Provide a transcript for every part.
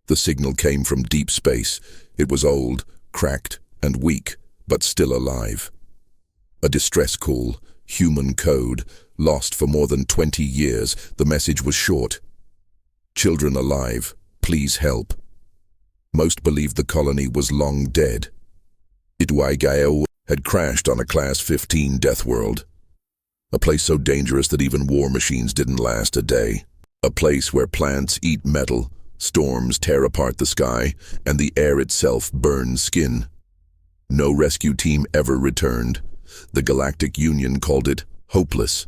The signal came from deep space. It was old, cracked, and weak, but still alive. A distress call, human code, lost for more than 20 years. The message was short. Children alive, please help. Most believed the colony was long dead. HFY had crashed on a Class 15 Deathworld. A place so dangerous that even war machines didn't last a day. A place where plants eat metal, storms tear apart the sky, and the air itself burns skin. No rescue team ever returned. The Galactic Union called it hopeless.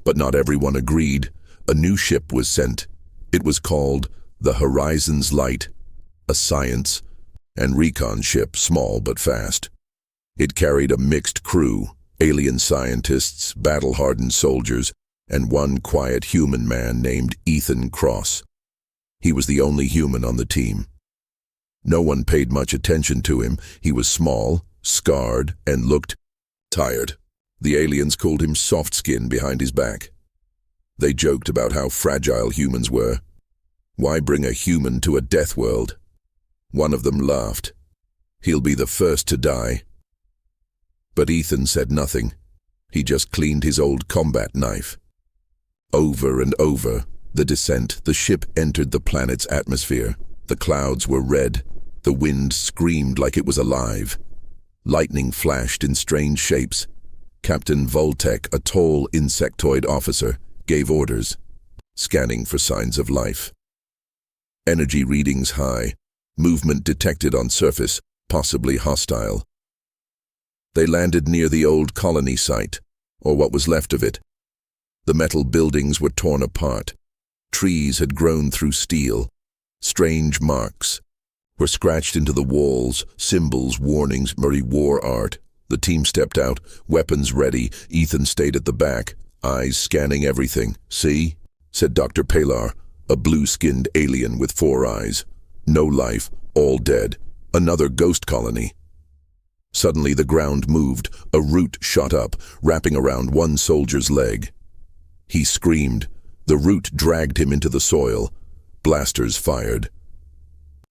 But not everyone agreed. A new ship was sent. It was called the Horizon's Light, a science and recon ship, small but fast. It carried a mixed crew, alien scientists, battle-hardened soldiers, and one quiet human man named Ethan Cross. He was the only human on the team. No one paid much attention to him. He was small, scarred, and looked tired. The aliens called him soft skin behind his back. They joked about how fragile humans were. Why bring a human to a death world? One of them laughed. He'll be the first to die. But Ethan said nothing. He just cleaned his old combat knife. Over and over, the ship entered the planet's atmosphere. The clouds were red. The wind screamed like it was alive. Lightning flashed in strange shapes. Captain Voltek, a tall insectoid officer, gave orders, scanning for signs of life. Energy readings high. Movement detected on surface, possibly hostile. They landed near the old colony site, or what was left of it. The metal buildings were torn apart. Trees had grown through steel. Strange marks were scratched into the walls, symbols, warnings, murky war art. The team stepped out, weapons ready. Ethan stayed at the back, eyes scanning everything. "See?" said Dr. Palar, a blue-skinned alien with 4 eyes. No life, all dead. Another ghost colony. Suddenly the ground moved. A root shot up, wrapping around one soldier's leg. He screamed. The root dragged him into the soil. Blasters fired.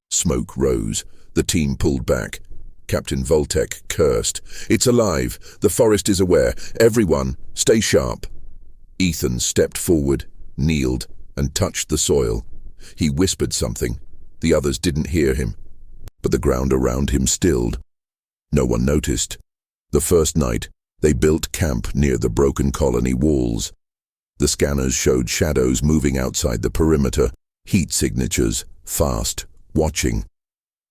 Smoke rose. The team pulled back. Captain Voltek cursed. "It's alive. The forest is aware. Everyone, stay sharp." Ethan stepped forward, kneeled, and touched the soil. He whispered something. The others didn't hear him, but the ground around him stilled. No one noticed. The first night, they built camp near the broken colony walls. The scanners showed shadows moving outside the perimeter, heat signatures, fast, watching.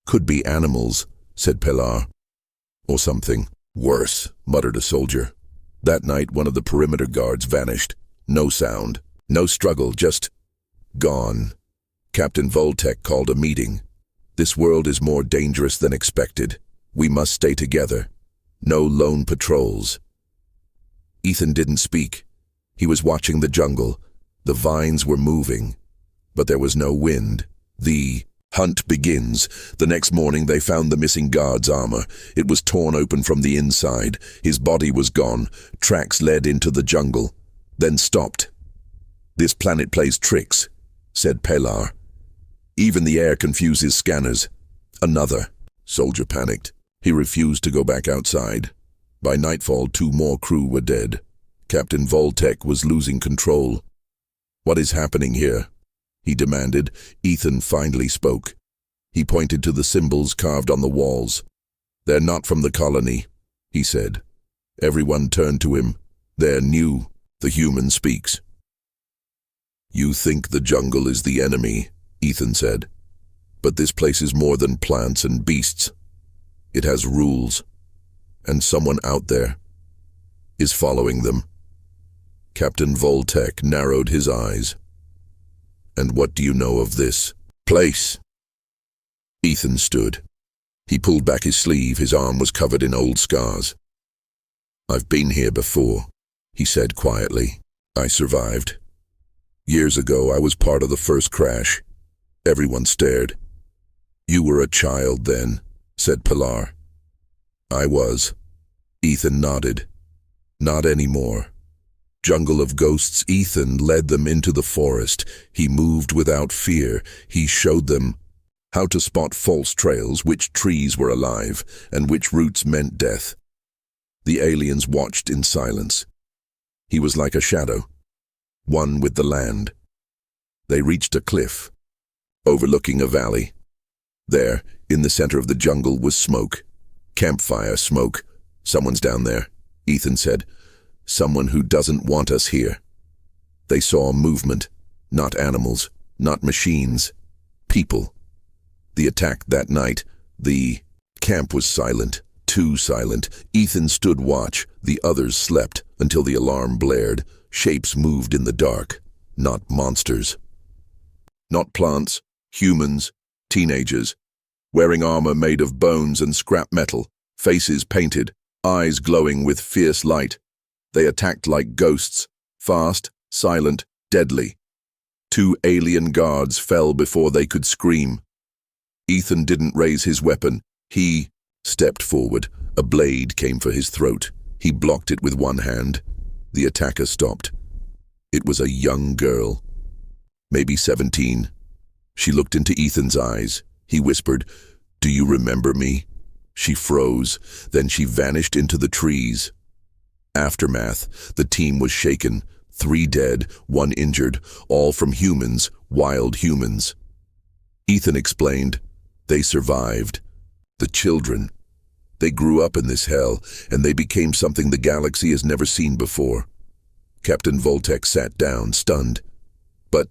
"Could be animals," said Pilar. "Or something worse," muttered a soldier. That night, one of the perimeter guards vanished. No sound, no struggle, just gone. Captain Voltek called a meeting. "This world is more dangerous than expected. We must stay together. No lone patrols." Ethan didn't speak. He was watching the jungle. The vines were moving, but there was no wind. The hunt begins. The next morning they found the missing guard's armor. It was torn open from the inside. His body was gone. Tracks led into the jungle, then stopped. "This planet plays tricks," said Pelar. "Even the air confuses scanners." Another soldier panicked. He refused to go back outside. By nightfall, 2 more crew were dead. Captain Voltek was losing control. "What is happening here?" he demanded. Ethan finally spoke. He pointed to the symbols carved on the walls. "They're not from the colony," he said. Everyone turned to him. "They're new." The human speaks. "You think the jungle is the enemy," Ethan said. "But this place is more than plants and beasts. It has rules, and someone out there is following them." Captain Voltek narrowed his eyes. "And what do you know of this place?" Ethan stood. He pulled back his sleeve. His arm was covered in old scars. "I've been here before," he said quietly. "I survived. Years ago, I was part of the first crash. Everyone stared." "You were a child then," said Pilar. "I was." Ethan nodded. "Not anymore." Jungle of ghosts. Ethan led them into the forest. He moved without fear. He showed them How to spot false trails, which trees were alive, and which roots meant death. The aliens watched in silence. He was like a shadow, one with the land. They reached a cliff, overlooking a valley. There, in the center of the jungle, was smoke. Campfire smoke. Someone's down there, Ethan said. Someone who doesn't want us here. They saw movement, not animals, not machines, people. The attack that night, the camp was silent, too silent. Ethan stood watch, the others slept until the alarm blared. Shapes moved in the dark, not monsters. Not plants, humans, teenagers, wearing armor made of bones and scrap metal, faces painted, eyes glowing with fierce light. They attacked like ghosts, fast, silent, deadly. 2 alien guards fell before they could scream. Ethan didn't raise his weapon. He stepped forward. A blade came for his throat. He blocked it with one hand. The attacker stopped. It was a young girl, maybe 17. She looked into Ethan's eyes. He whispered, "Do you remember me?" She froze. Then she vanished into the trees. Aftermath. The team was shaken. 3 dead, 1 injured, all from humans, wild humans. Ethan explained, they survived. The children. They grew up in this hell, and they became something the galaxy has never seen before. Captain Voltek sat down, stunned. But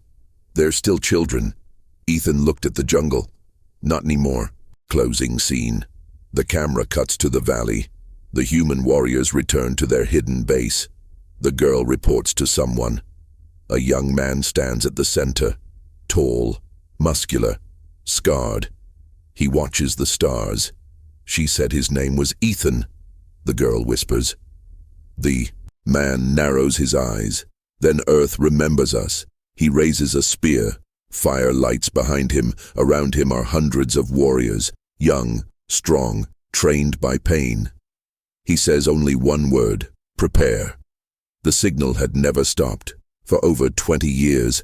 they're still children. Ethan looked at the jungle. Not anymore. Closing scene. The camera cuts to the valley. The human warriors return to their hidden base. The girl reports to someone. A young man stands at the center. Tall, muscular, scarred. He watches the stars. She said his name was Ethan, the girl whispers. The man narrows his eyes. Then Earth remembers us. He raises a spear. Fire lights behind him. Around him are hundreds of warriors, young, strong, trained by pain. He says only one word, prepare. The signal had never stopped. For over 20 years,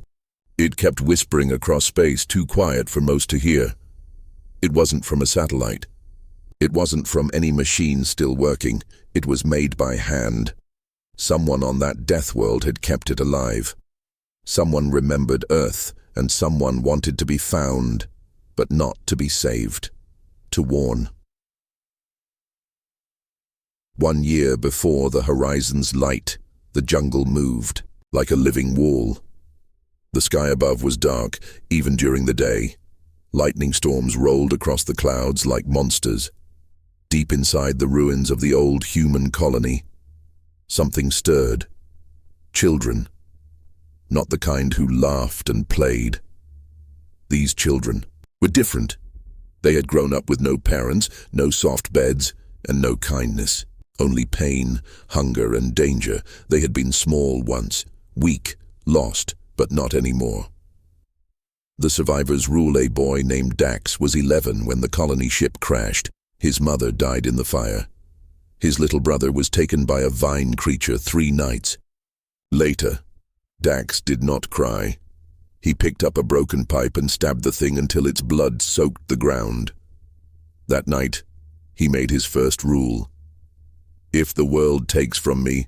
it kept whispering across space, too quiet for most to hear. It wasn't from a satellite. It wasn't from any machine still working. It was made by hand. Someone on that Deathworld had kept it alive. Someone remembered Earth, and someone wanted to be found, but not to be saved. To warn. 1 year before the horizon's light, the jungle moved, like a living wall. The sky above was dark, even during the day. Lightning storms rolled across the clouds like monsters. Deep inside the ruins of the old human colony, something stirred. Children. Not the kind who laughed and played. These children were different. They had grown up with no parents, no soft beds, and no kindness. Only pain, hunger, and danger. They had been small once, weak, lost, but not anymore. The survivors rule a boy named Dax was 11 when the colony ship crashed. His mother died in the fire. His little brother was taken by a vine creature 3 nights. Later, Dax did not cry. He picked up a broken pipe and stabbed the thing until its blood soaked the ground. That night, he made his first rule. If the world takes from me,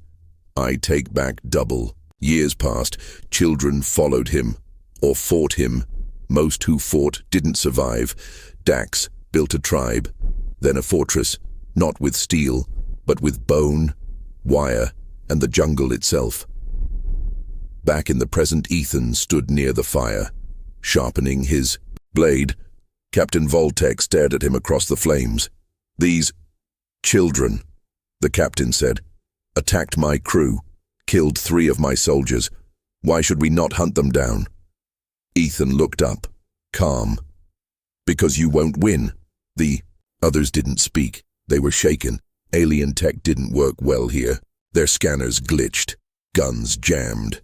I take back double. Years passed. Children followed him, or fought him. Most who fought didn't survive. Dax built a tribe, then a fortress, not with steel, but with bone, wire, and the jungle itself. Back in the present, Ethan stood near the fire, sharpening his blade. Captain Voltek stared at him across the flames. These children, the captain said, attacked my crew, killed 3 of my soldiers. Why should we not hunt them down? Ethan looked up, calm. Because you won't win. The others didn't speak. They were shaken. Alien tech didn't work well here. Their scanners glitched. Guns jammed.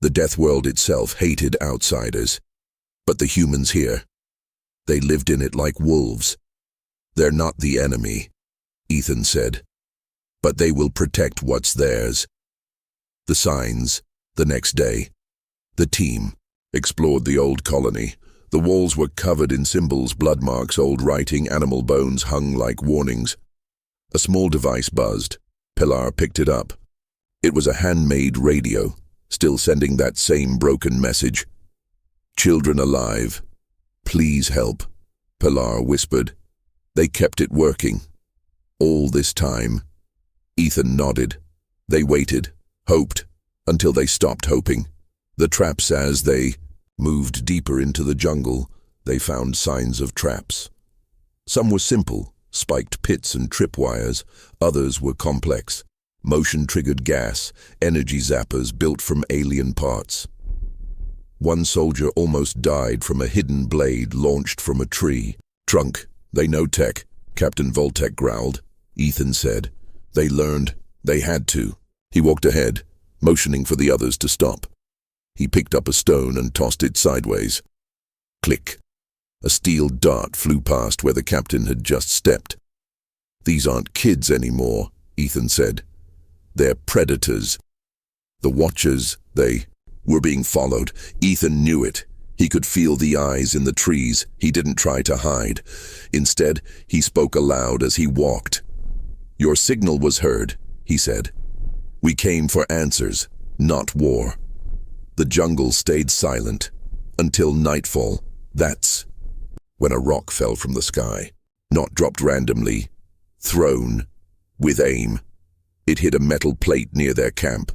The Deathworld itself hated outsiders. But the humans here, they lived in it like wolves. They're not the enemy, Ethan said. But they will protect what's theirs. The signs. The next day, the team explored the old colony. The walls were covered in symbols, blood marks, old writing, animal bones hung like warnings. A small device buzzed. Pilar picked it up. It was a handmade radio, still sending that same broken message. "Children alive. Please help," Pilar whispered. They kept it working. All this time. Ethan nodded. They waited, hoped, until they stopped hoping. The traps, as they moved deeper into the jungle, they found signs of traps. Some were simple, spiked pits and tripwires. Others were complex, motion-triggered gas, energy zappers built from alien parts. One soldier almost died from a hidden blade launched from a tree. "Trunk, they know tech," Captain Voltek growled. Ethan said, "They learned. They had to." He walked ahead, motioning for the others to stop. He picked up a stone and tossed it sideways. Click. A steel dart flew past where the captain had just stepped. "These aren't kids anymore," Ethan said. "They're predators. The Watchers, they were being followed." Ethan knew it. He could feel the eyes in the trees. He didn't try to hide. Instead, he spoke aloud as he walked. "Your signal was heard," he said. "We came for answers, not war." The jungle stayed silent until nightfall. That's when a rock fell from the sky, not dropped randomly, thrown with aim. It hit a metal plate near their camp.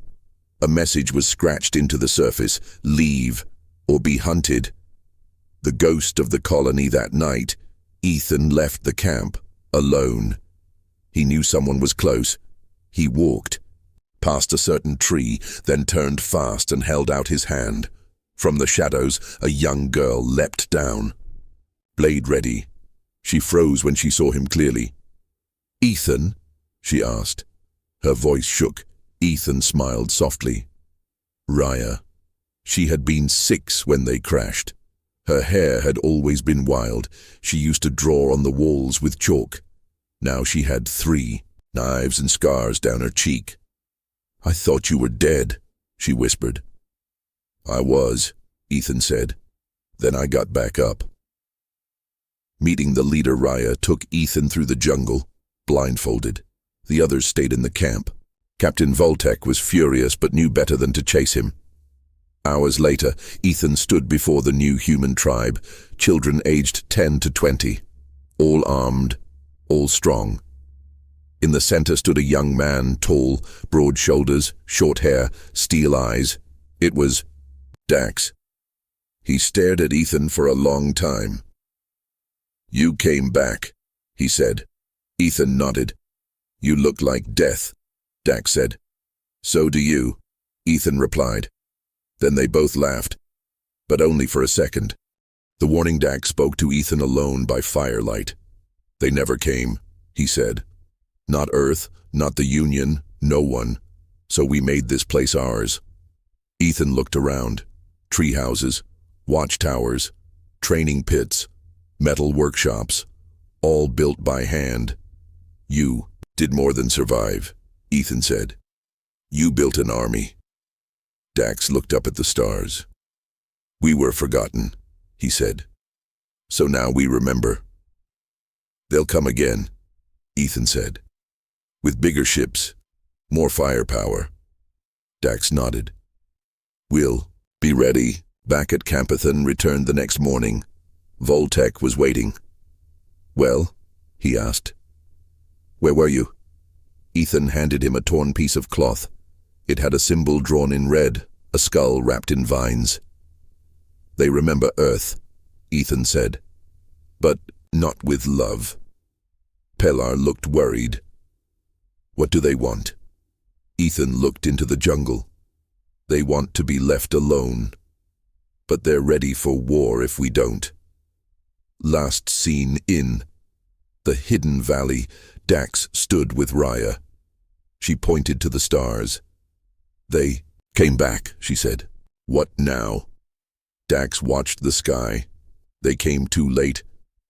A message was scratched into the surface: "Leave or be hunted." The ghost of the colony that night. Ethan left the camp alone. He knew someone was close. He walked past a certain tree, then turned fast and held out his hand. From the shadows, a young girl leapt down. Blade ready. She froze when she saw him clearly. "Ethan?" she asked. Her voice shook. Ethan smiled softly. "Raya." She had been 6 when they crashed. Her hair had always been wild. She used to draw on the walls with chalk. Now she had 3, knives and scars down her cheek. "I thought you were dead," she whispered. "I was," Ethan said. "Then I got back up." Meeting the leader, Raya took Ethan through the jungle, blindfolded. The others stayed in the camp. Captain Voltek was furious but knew better than to chase him. Hours later, Ethan stood before the new human tribe, children aged 10 to 20, all armed, all strong. In the center stood a young man, tall, broad shoulders, short hair, steel eyes. It was Dax. He stared at Ethan for a long time. "You came back," he said. Ethan nodded. "You look like death," Dax said. "So do you," Ethan replied. Then they both laughed, but only for a second. The warning Dax spoke to Ethan alone by firelight. "They never came," he said. "Not Earth, not the Union, no one. So we made this place ours." Ethan looked around. Tree houses, watchtowers, training pits, metal workshops, all built by hand. "You did more than survive," Ethan said. "You built an army." Dax looked up at the stars. "We were forgotten," he said. "So now we remember." "They'll come again," Ethan said. "With bigger ships, more firepower." Dax nodded. "We'll be ready." Back at Campathan returned the next morning. Voltek was waiting. "Well?" he asked. "Where were you?" Ethan handed him a torn piece of cloth. It had a symbol drawn in red, a skull wrapped in vines. "They remember Earth," Ethan said, "but not with love." Pilar looked worried. "What do they want?" Ethan looked into the jungle. "They want to be left alone, but they're ready for war if we don't." Last seen in the hidden valley, Dax stood with Raya. She pointed to the stars. "They came back," she said. "What now?" Dax watched the sky. "They came too late."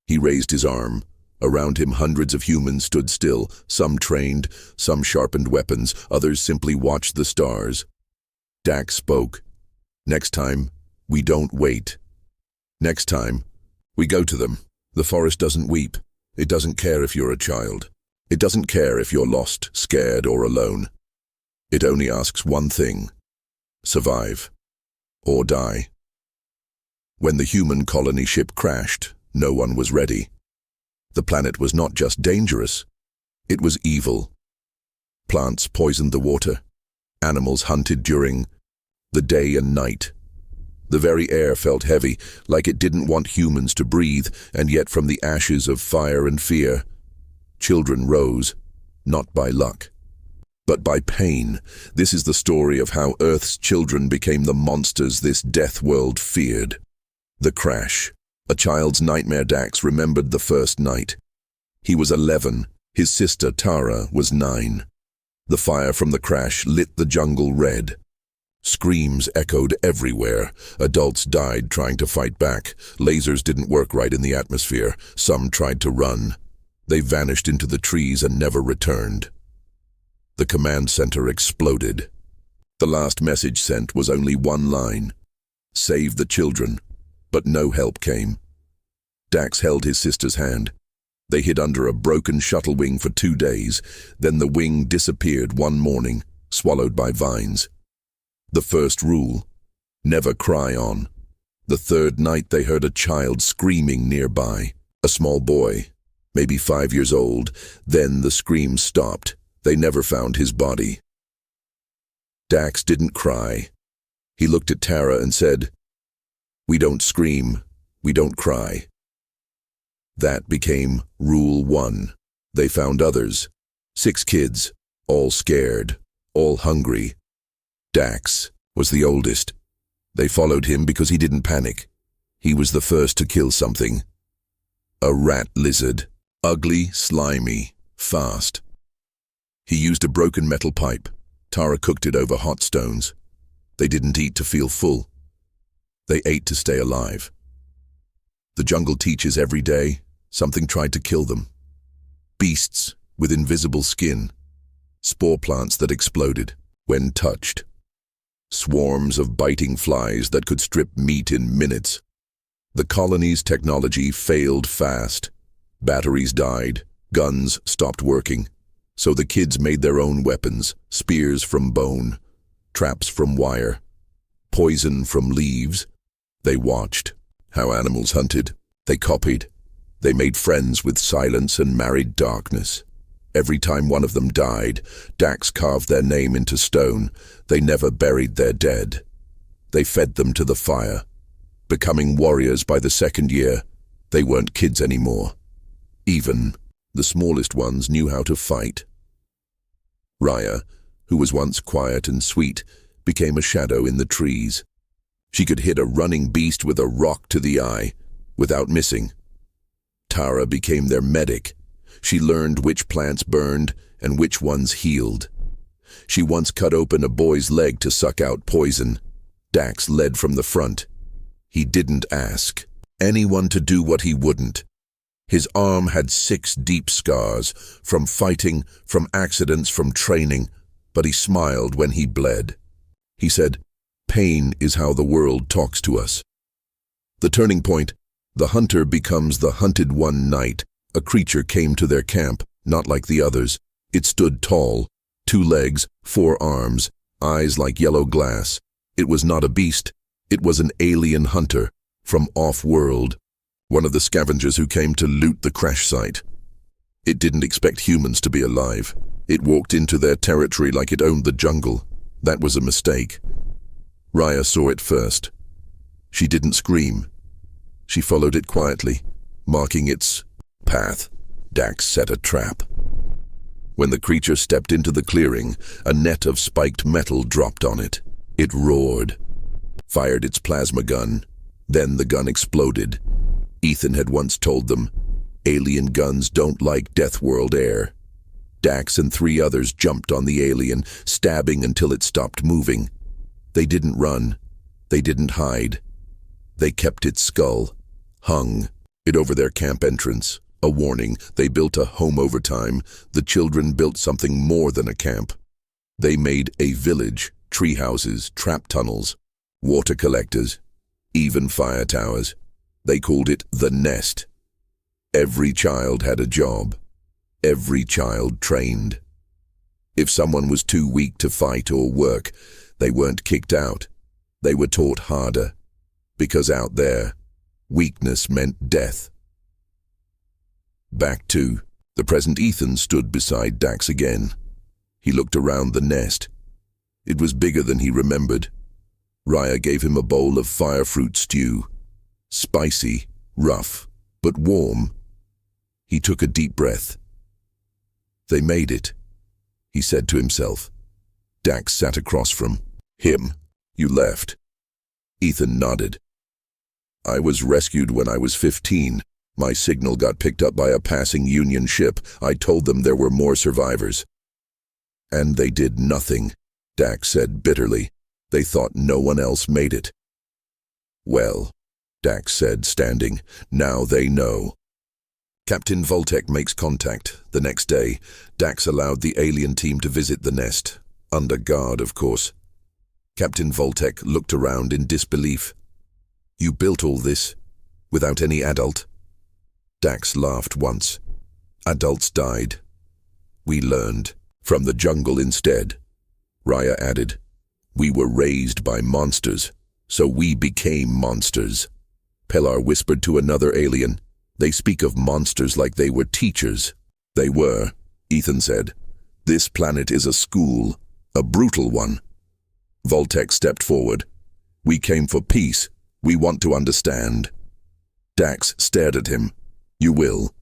He raised his arm. Around him, hundreds of humans stood still, some trained, some sharpened weapons, others simply watched the stars. Dax spoke. "Next time, we don't wait. Next time, we go to them. The forest doesn't weep. It doesn't care if you're a child. It doesn't care if you're lost, scared, or alone. It only asks one thing: survive or die. When the human colony ship crashed, no one was ready. The planet was not just dangerous, it was evil. Plants poisoned the water. Animals hunted during the day and night. The very air felt heavy, like it didn't want humans to breathe, and yet from the ashes of fire and fear, children rose, not by luck, but by pain. This is the story of how Earth's children became the monsters this death world feared. The crash. A child's nightmare. Dax remembered the first night. He was 11. His sister, Tara, was 9. The fire from the crash lit the jungle red. Screams echoed everywhere. Adults died trying to fight back. Lasers didn't work right in the atmosphere. Some tried to run. They vanished into the trees and never returned. The command center exploded. The last message sent was only one line: save the children. But no help came. Dax held his sister's hand. They hid under a broken shuttle wing for 2 days. Then the wing disappeared one morning, swallowed by vines. The first rule: never cry on. The third night they heard a child screaming nearby. A small boy, maybe 5 years old. Then the scream stopped. They never found his body. Dax didn't cry. He looked at Tara and said, "We don't scream, we don't cry." That became Rule 1. They found others. 6 kids, all scared, all hungry. Dax was the oldest. They followed him because he didn't panic. He was the first to kill something. A rat lizard. Ugly, slimy, fast. He used a broken metal pipe. Tara cooked it over hot stones. They didn't eat to feel full. They ate to stay alive. The jungle teaches every day something tried to kill them. Beasts with invisible skin. Spore plants that exploded when touched. Swarms of biting flies that could strip meat in minutes. The colony's technology failed fast. Batteries died. Guns stopped working. So the kids made their own weapons. Spears from bone. Traps from wire. Poison from leaves. They watched how animals hunted. They copied. They made friends with silence and married darkness. Every time one of them died, Dax carved their name into stone. They never buried their dead. They fed them to the fire. Becoming warriors by the second year, they weren't kids anymore. Even the smallest ones knew how to fight. Raya, who was once quiet and sweet, became a shadow in the trees. She could hit a running beast with a rock to the eye, without missing. Tara became their medic. She learned which plants burned and which ones healed. She once cut open a boy's leg to suck out poison. Dax led from the front. He didn't ask anyone to do what he wouldn't. His arm had 6 deep scars, from fighting, from accidents, from training, but he smiled when he bled. He said, "Pain is how the world talks to us." The turning point: the hunter becomes the hunted. One night, a creature came to their camp, not like the others. It stood tall, 2 legs, 4 arms, eyes like yellow glass. It was not a beast, it was an alien hunter, from off-world, one of the scavengers who came to loot the crash site. It didn't expect humans to be alive. It walked into their territory like it owned the jungle. That was a mistake. Raya saw it first. She didn't scream. She followed it quietly, marking its path. Dax set a trap. When the creature stepped into the clearing, a net of spiked metal dropped on it. It roared, fired its plasma gun. Then the gun exploded. Ethan had once told them, alien guns don't like Deathworld air. Dax and 3 others jumped on the alien, stabbing until it stopped moving. They didn't run. They didn't hide. They kept its skull, hung it over their camp entrance. A warning: they built a home over time. The children built something more than a camp. They made a village, tree houses, trap tunnels, water collectors, even fire towers. They called it the nest. Every child had a job. Every child trained. If someone was too weak to fight or work, they weren't kicked out. They were taught harder. Because out there, weakness meant death. Back to the present. Ethan stood beside Dax again. He looked around the nest. It was bigger than he remembered. Raya gave him a bowl of firefruit stew. Spicy, rough, but warm. He took a deep breath. They made it, he said to himself. Dax sat across from him. You left. Ethan nodded. I was rescued when I was 15. My signal got picked up by a passing Union ship. I told them there were more survivors. And they did nothing, Dax said bitterly. They thought no one else made it. Well, Dax said, standing, now they know. Captain Voltek makes contact. The next day, Dax allowed the alien team to visit the nest, under guard, of course. Captain Voltek looked around in disbelief. You built all this, without any adult? Dax laughed once. Adults died. We learned, from the jungle instead. Raya added, we were raised by monsters, so we became monsters. Pelar whispered to another alien. They speak of monsters like they were teachers. They were, Ethan said. This planet is a school, a brutal one. Voltek stepped forward. We came for peace. We want to understand. Dax stared at him. You will.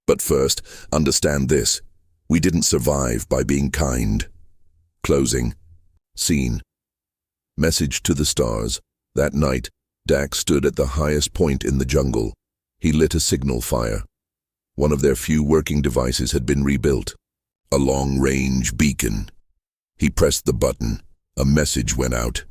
But first, understand this. We didn't survive by being kind. Closing. Scene. Message to the stars. That night, Dax stood at the highest point in the jungle. He lit a signal fire. One of their few working devices had been rebuilt. A long-range beacon. He pressed the button. A message went out.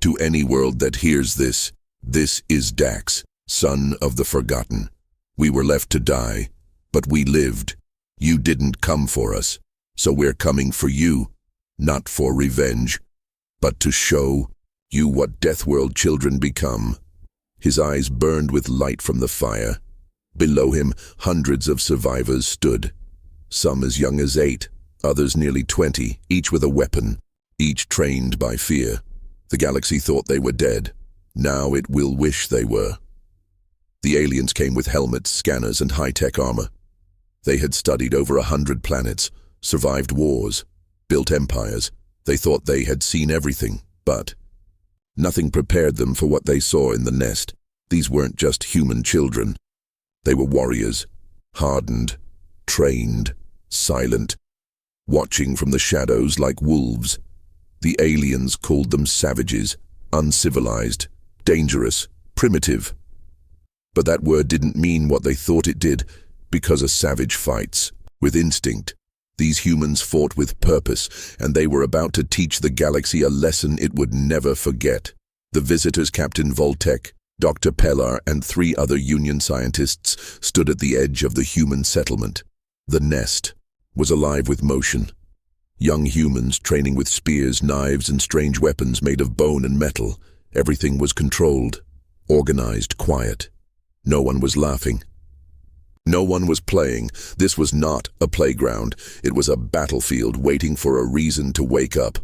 To any world that hears this, this is Dax, son of the forgotten. We were left to die, but we lived. You didn't come for us, so we're coming for you, not for revenge, but to show you what Deathworld children become. His eyes burned with light from the fire. Below him, hundreds of survivors stood. Some as young as 8, others nearly 20, each with a weapon, each trained by fear. The galaxy thought they were dead. Now it will wish they were. The aliens came with helmets, scanners, and high-tech armor. They had studied over 100 planets, survived wars, built empires. They thought they had seen everything, but nothing prepared them for what they saw in the nest. These weren't just human children. They were warriors, hardened, trained, silent, watching from the shadows like wolves. The aliens called them savages, uncivilized, dangerous, primitive. But that word didn't mean what they thought it did, because a savage fights with instinct. These humans fought with purpose, and they were about to teach the galaxy a lesson it would never forget. The visitors, Captain Voltek, Dr. Pelar, and 3 other Union scientists stood at the edge of the human settlement. The nest was alive with motion. Young humans training with spears, knives, and strange weapons made of bone and metal. Everything was controlled, organized, quiet. No one was laughing. No one was playing. This was not a playground. It was a battlefield waiting for a reason to wake up.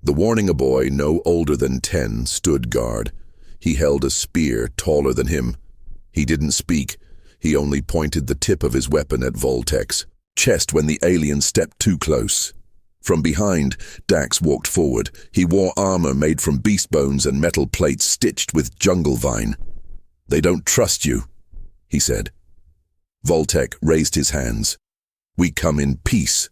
The warning, a boy no older than 10 stood guard. He held a spear taller than him. He didn't speak. He only pointed the tip of his weapon at Voltek's chest when the alien stepped too close. From behind, Dax walked forward. He wore armor made from beast bones and metal plates stitched with jungle vine. They don't trust you, he said. Voltek raised his hands. We come in peace.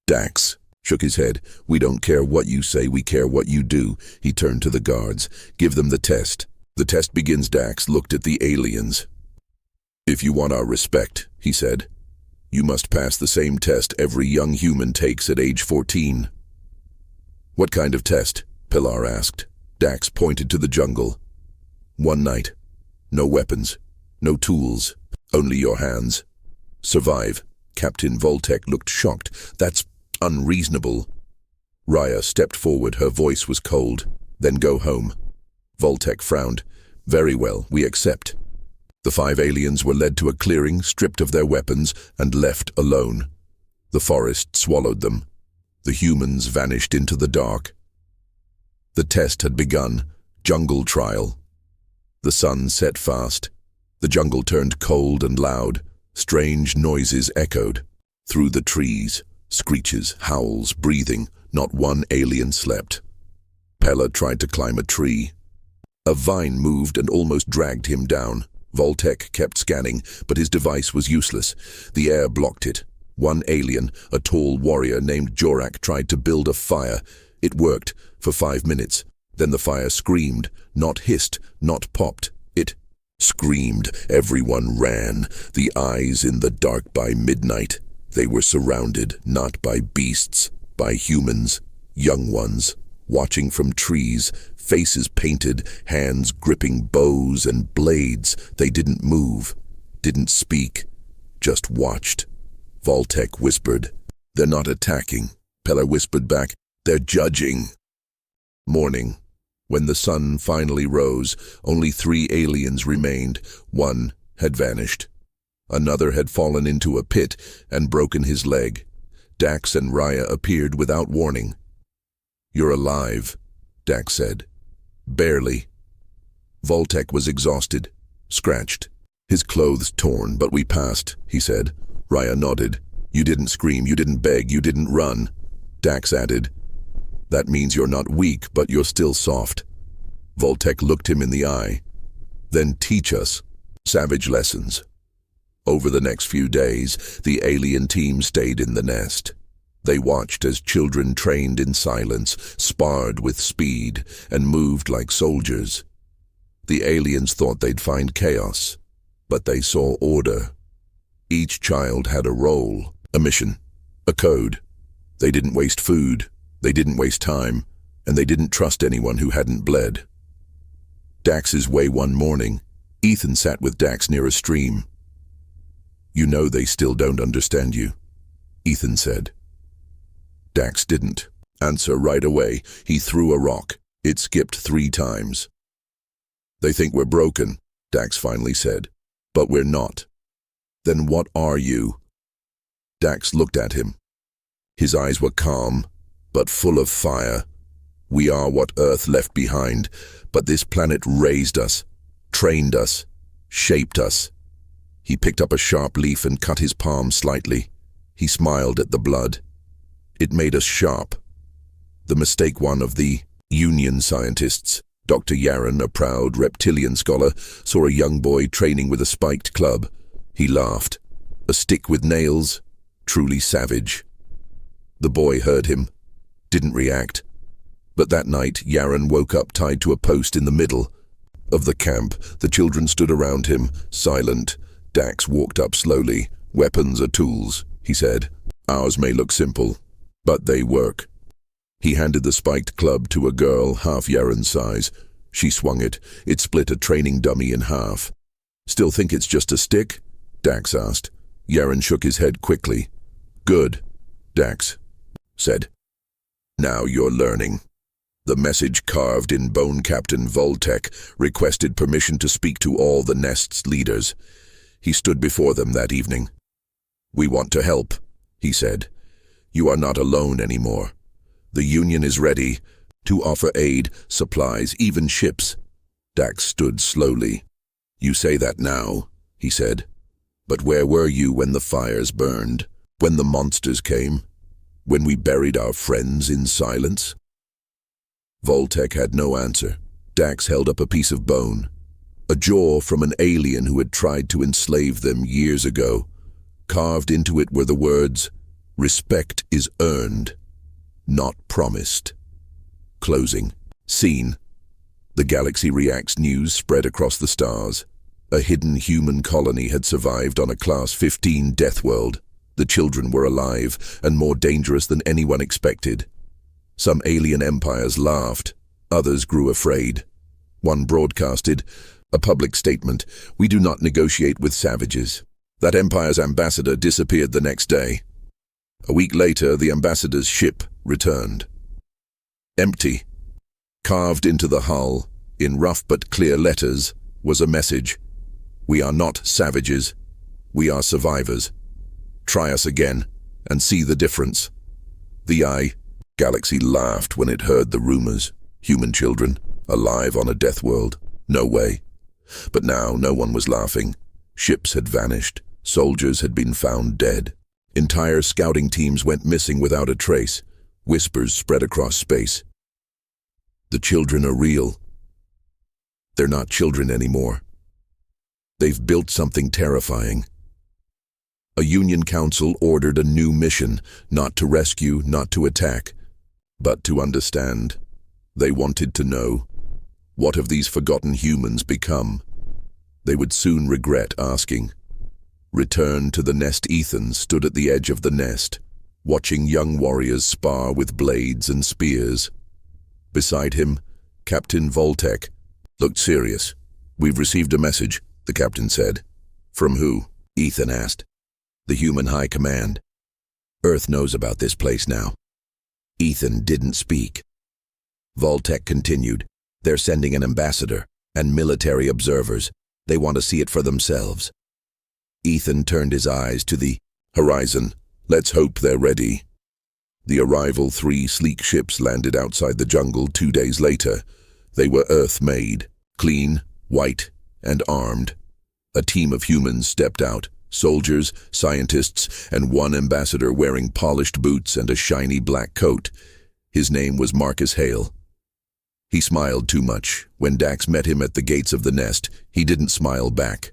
Dax shook his head. We don't care what you say, we care what you do. He turned to the guards. Give them the test. The test begins. Dax looked at the aliens. If you want our respect, he said, you must pass the same test every young human takes at age 14. What kind of test? Pelar asked. Dax pointed to the jungle. One night. No weapons. No tools. Only your hands. Survive. Captain Voltek looked shocked. That's unreasonable. Raya stepped forward. Her voice was cold. Then go home. Voltek frowned. Very well, we accept. The 5 aliens were led to a clearing, stripped of their weapons, and left alone. The forest swallowed them. The humans vanished into the dark. The test had begun. Jungle trial. The sun set fast. The jungle turned cold and loud. Strange noises echoed. Through the trees, screeches, howls, breathing. Not one alien slept. Pella tried to climb a tree. A vine moved and almost dragged him down. Voltec kept scanning, but his device was useless. The air blocked it. One alien, a tall warrior named Jorak, tried to build a fire. It worked for 5 minutes. Then the fire screamed, not hissed, not popped. It screamed. Everyone ran, the eyes in the dark by midnight. They were surrounded, not by beasts, by humans, young ones, watching from trees, faces painted, hands gripping bows and blades. They didn't move, didn't speak, just watched. Voltec whispered, "They're not attacking." Pella whispered back, "They're judging." Morning. When the sun finally rose, only 3 aliens remained. One had vanished. Another had fallen into a pit and broken his leg. Dax and Raya appeared without warning. "You're alive," Dax said. "Barely." Voltec was exhausted, scratched, his clothes torn, "But we passed," he said. Raya nodded. "You didn't scream, you didn't beg, you didn't run." Dax added, "That means you're not weak, but you're still soft." Voltec looked him in the eye. "Then teach us savage lessons." Over the next few days, the alien team stayed in the nest. They watched as children trained in silence, sparred with speed, and moved like soldiers. The aliens thought they'd find chaos, but they saw order. Each child had a role, a mission, a code. They didn't waste food, they didn't waste time, and they didn't trust anyone who hadn't bled. Dax's way one morning, Ethan sat with Dax near a stream. "You know they still don't understand you," Ethan said. Dax didn't answer right away. He threw a rock. It skipped 3 times. "They think we're broken," Dax finally said. "But we're not." "Then what are you?" Dax looked at him. His eyes were calm, but full of fire. "We are what Earth left behind, but this planet raised us, trained us, shaped us." He picked up a sharp leaf and cut his palm slightly. He smiled at the blood. "It made us sharp." The mistake one of the Union scientists, Dr. Yaren, a proud reptilian scholar, saw a young boy training with a spiked club. He laughed. "A stick with nails? Truly savage." The boy heard him, didn't react. But that night, Yaren woke up tied to a post in the middle of the camp. The children stood around him, silent. Dax walked up slowly. "Weapons are tools," he said. "Ours may look simple, but they work." He handed the spiked club to a girl half Yaren's size. She swung it. It split a training dummy in half. "Still think it's just a stick?" Dax asked. Yaren shook his head quickly. "Good," Dax said. "Now you're learning." The message carved in bone Captain Voltec requested permission to speak to all the nest's leaders. He stood before them that evening. "We want to help," he said. "You are not alone anymore. The Union is ready to offer aid, supplies, even ships." Dax stood slowly. "You say that now," he said. "But where were you when the fires burned? When the monsters came? When we buried our friends in silence?" Voltec had no answer. Dax held up a piece of bone, a jaw from an alien who had tried to enslave them years ago. Carved into it were the words, "Respect is earned, not promised." Closing. Scene. The Galaxy Reacts news spread across the stars. A hidden human colony had survived on a Class 15 Deathworld. The children were alive and more dangerous than anyone expected. Some alien empires laughed, others grew afraid. One broadcasted a public statement, "We do not negotiate with savages." That empire's ambassador disappeared the next day. A week later, the ambassador's ship returned. Empty. Carved into the hull, in rough but clear letters, was a message. We are not savages. We are survivors. Try us again, and see the difference. The Galaxy laughed when it heard the rumors. Human children, alive on a Deathworld. No way. But now no one was laughing. Ships had vanished. Soldiers had been found dead. Entire scouting teams went missing without a trace. Whispers spread across space. The children are real. They're not children anymore. They've built something terrifying. A Union Council ordered a new mission, not to rescue, not to attack, but to understand. They wanted to know, what have these forgotten humans become? They would soon regret asking. Return to the nest. Ethan stood at the edge of the nest, watching young warriors spar with blades and spears. Beside him, Captain Voltec looked serious. We've received a message, the captain said. From who? Ethan asked. The human high command. Earth knows about this place now. Ethan didn't speak. Voltec continued. They're sending an ambassador and military observers. They want to see it for themselves. Ethan turned his eyes to the horizon. Let's hope they're ready. The arrival 3 sleek ships landed outside the jungle 2 days later. They were Earth-made, clean, white, and armed. A team of humans stepped out. Soldiers, scientists, and one ambassador wearing polished boots and a shiny black coat. His name was Marcus Hale. He smiled too much. When Dax met him at the gates of the nest, he didn't smile back.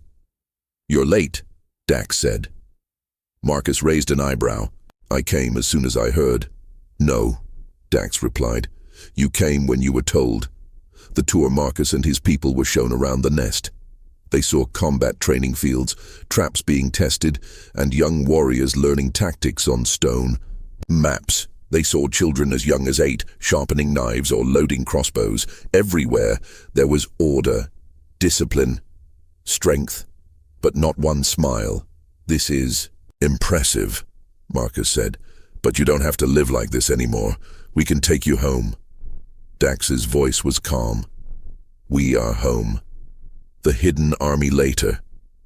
You're late, Dax said. Marcus raised an eyebrow. I came as soon as I heard. No, Dax replied. You came when you were told. The tour Marcus and his people were shown around the nest. They saw combat training fields, traps being tested, and young warriors learning tactics on stone. Maps. They saw children as young as 8, sharpening knives or loading crossbows. Everywhere there was order, discipline, strength, but not one smile. This is impressive, Marcus said, but you don't have to live like this anymore. We can take you home. Dax's voice was calm. We are home. The hidden army later.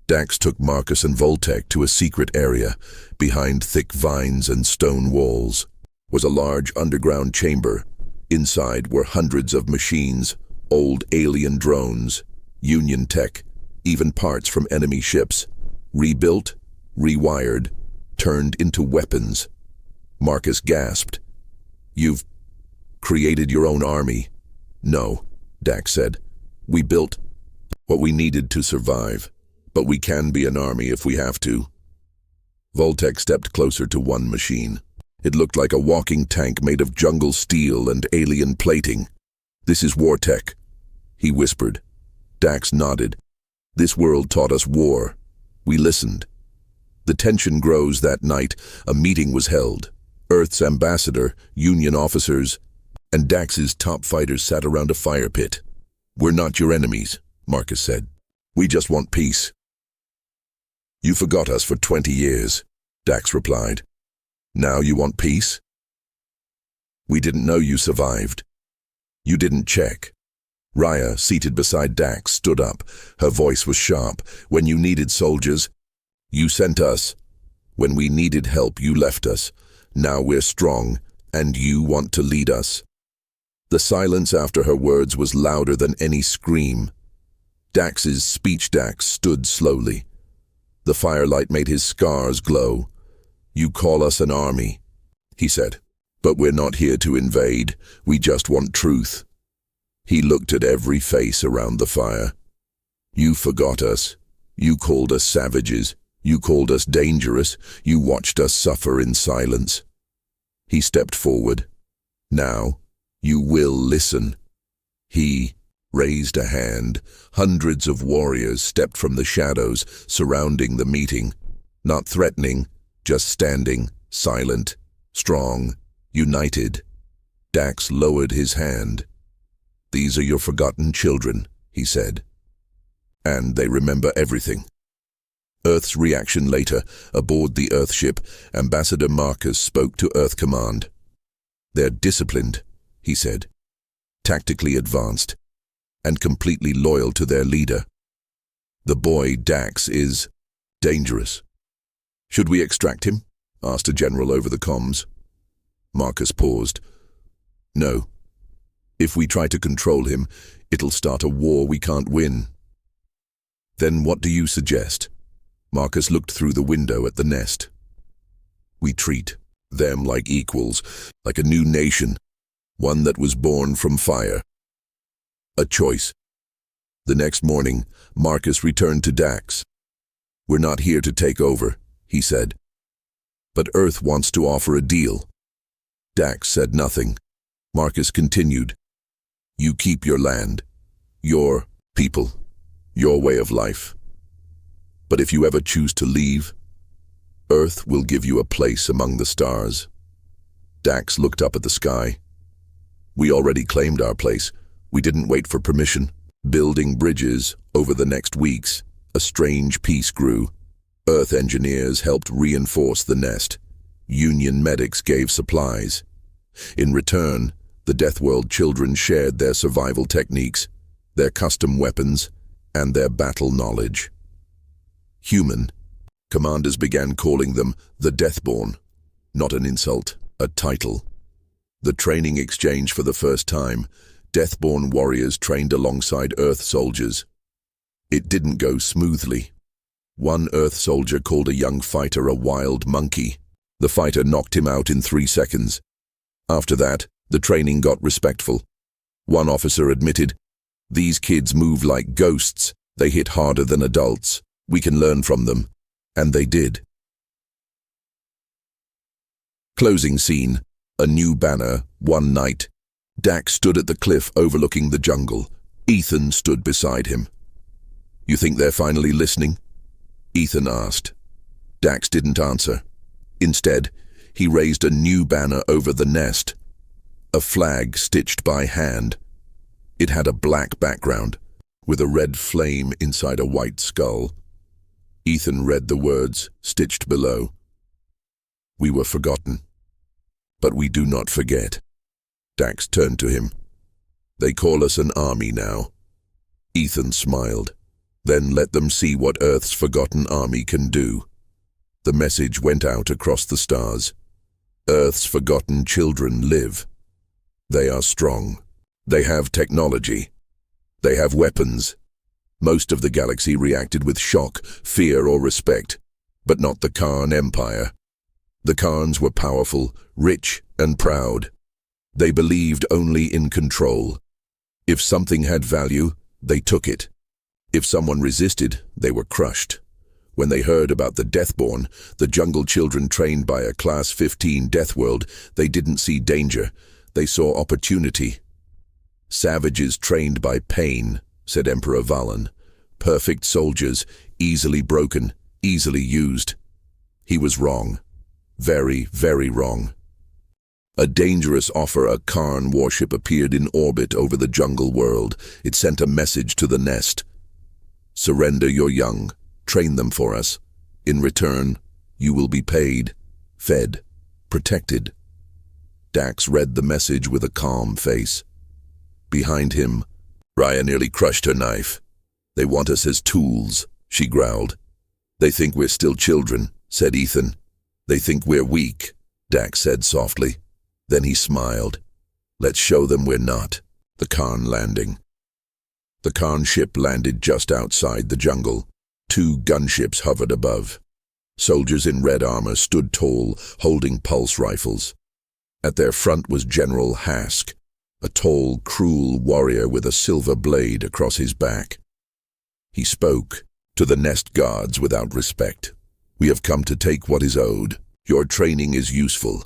Dax took Marcus and Voltec to a secret area. Behind thick vines and stone walls was a large underground chamber. Inside were hundreds of machines, old alien drones, Union tech, even parts from enemy ships. Rebuilt, rewired, turned into weapons. Marcus gasped. You've created your own army? No, Dax said. We built what we needed to survive, but we can be an army if we have to. Voltec stepped closer to one machine. It looked like a walking tank made of jungle steel and alien plating. This is war tech, he whispered. Dax nodded. This world taught us war. We listened. The tension grows that night. A meeting was held. Earth's ambassador, Union officers, and Dax's top fighters sat around a fire pit. We're not your enemies, Marcus said. We just want peace. You forgot us for 20 years, Dax replied. Now you want peace? We didn't know you survived. You didn't check. Raya, seated beside Dax, stood up. Her voice was sharp. When you needed soldiers, you sent us. When we needed help, you left us. Now we're strong, and you want to lead us. The silence after her words was louder than any scream. Dax's speech. Dax stood slowly. The firelight made his scars glow. You call us an army, he said, but we're not here to invade. We just want truth. He looked at every face around the fire. You forgot us. You called us savages. You called us dangerous. You watched us suffer in silence. He stepped forward. Now, you will listen. He raised a hand. Hundreds of warriors stepped from the shadows surrounding the meeting. Not threatening, just standing, silent, strong, united. Dax lowered his hand. These are your forgotten children, he said. And they remember everything. Earth's reaction later. Aboard the Earthship, Ambassador Marcus spoke to Earth Command. They're disciplined, he said, tactically advanced, and completely loyal to their leader. The boy, Dax, is dangerous. Should we extract him? Asked a general over the comms. Marcus paused. No. If we try to control him, it'll start a war we can't win. Then what do you suggest? Marcus looked through the window at the nest. We treat them like equals, like a new nation, one that was born from fire. A choice. The next morning, Marcus returned to Dax. We're not here to take over, he said. But Earth wants to offer a deal. Dax said nothing. Marcus continued. You keep your land, your people, your way of life. But if you ever choose to leave, Earth will give you a place among the stars. Dax looked up at the sky. We already claimed our place. We didn't wait for permission. Building bridges over the next weeks, a strange peace grew. Earth engineers helped reinforce the nest. Union medics gave supplies. In return, the Deathworld children shared their survival techniques, their custom weapons, and their battle knowledge. Human. Commanders began calling them the Deathborn. Not an insult, a title. The training exchange for the first time, Deathborn warriors trained alongside Earth soldiers. It didn't go smoothly. One Earth soldier called a young fighter a wild monkey. The fighter knocked him out in 3 seconds. After that, the training got respectful. One officer admitted, "These kids move like ghosts. They hit harder than adults. We can learn from them." And they did. Closing scene. A new banner, one night. Dax stood at the cliff overlooking the jungle. Ethan stood beside him. You think they're finally listening? Ethan asked. Dax didn't answer. Instead, he raised a new banner over the nest. A flag stitched by hand. It had a black background, with a red flame inside a white skull. Ethan read the words stitched below. We were forgotten, but we do not forget. Dax turned to him. They call us an army now. Ethan smiled. Then let them see what Earth's forgotten army can do. The message went out across the stars. Earth's forgotten children live. They are strong. They have technology. They have weapons. Most of the galaxy reacted with shock, fear, or respect, but not the Khan Empire. The Khans were powerful, rich, and proud. They believed only in control. If something had value, they took it. If someone resisted, they were crushed. When they heard about the Deathborn, the jungle children trained by a Class 15 Deathworld, they didn't see danger. They saw opportunity. Savages trained by pain, said Emperor Valen. Perfect soldiers, easily broken, easily used. He was wrong. Very, very wrong. A dangerous offer, a Khan warship appeared in orbit over the jungle world. It sent a message to the nest. Surrender your young. Train them for us. In return, you will be paid, fed, protected. Dax read the message with a calm face. Behind him, Raya nearly crushed her knife. They want us as tools, she growled. They think we're still children, said Ethan. They think we're weak, Dax said softly. Then he smiled. Let's show them we're not. The Khan landing. The Khan ship landed just outside the jungle. 2 gunships hovered above. Soldiers in red armor stood tall, holding pulse rifles. At their front was General Hask, a tall, cruel warrior with a silver blade across his back. He spoke to the nest guards without respect. We have come to take what is owed. Your training is useful.